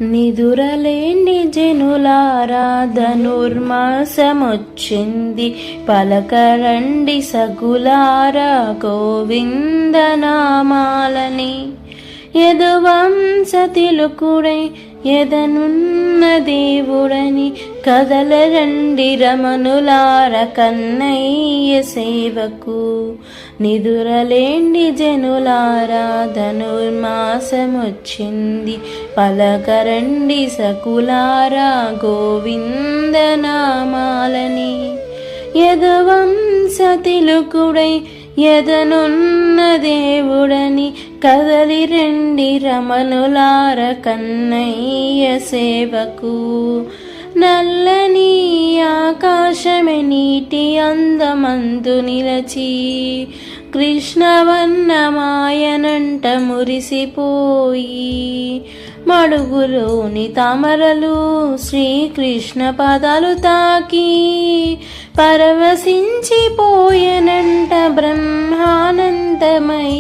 నిదురలేని జనులారా ధనుర్మాసమొచ్చింది, పలకరండి సగులారా గోవిందనామాలని. యదువంశ తిలకుడై ఎదనున్న దేవుడని, కదలరండి రమణులార కన్నయ్య సేవకు. నిదురలేండి జనులారా ధనుర్మాసమొచ్చింది, పలకరండి సకులారా గోవిందనామాలని. యదువంశ తిలకుడై ఎదనున్న దేవుడని, కదలిరండి రమణులార కన్నయ్య సేవకు. నల్లని ఆకాశమే నీటి అందమందు నిలచి, కృష్ణవన్నమాయనంట మురిసిపోయి, మడుగులోని తామరలు శ్రీకృష్ణ పదాలు తాకి, పరవశించిపోయనంట బ్రహ్మానందమై.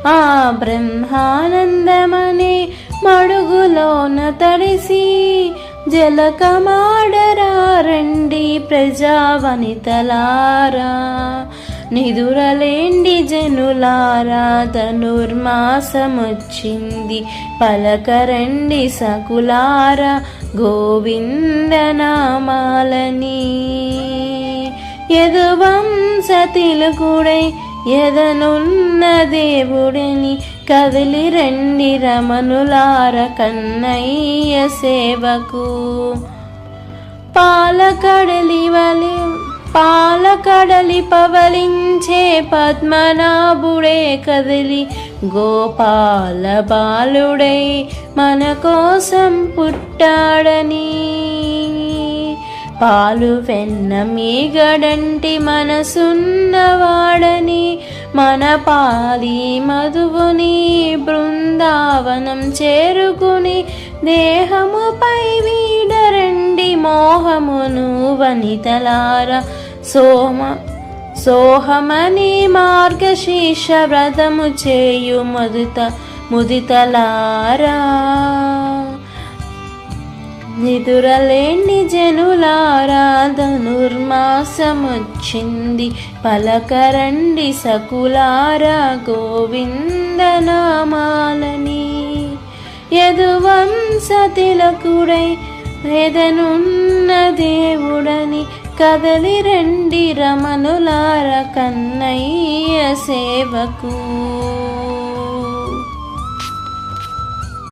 ఆ బ్రహ్మానందమనే మడుగులోన తడిసి, జలకమాడరారండి ప్రజావనితలారా. నిదురలేండి జనులారా ధనుర్మాసమొచ్చింది, పలకరండి సకులారా గోవిందనామాలని. యదువంశ తిలకుడై ఎదనున్న దేవుడని, కదిలిరండి రమణులార కన్నయ్య సేవకు. పాలకడలి పవలించే పద్మనాభుడే కదిలి, గోపాల బాలుడై మన కోసం పుట్టాడని. పాలు వెన్న మీగడంటి మనసున్నవాడని, మన పాలి మధువుని బృందావనం చేరుకుని, దేహముపై వీడరండి మోహమును వనితలారా. సోహమని మార్గశీర్ష వ్రతము చేయు ముదితలారా. నిదురలేని జనులారా ధనుర్మాసమొచ్చింది, పలకరండి సకులారా గోవిందనామాలని. యదువంశ తిలకుడై ఎదనున్న దేవుడని, కదలిరండి రమణులార కన్నయ్య సేవకు.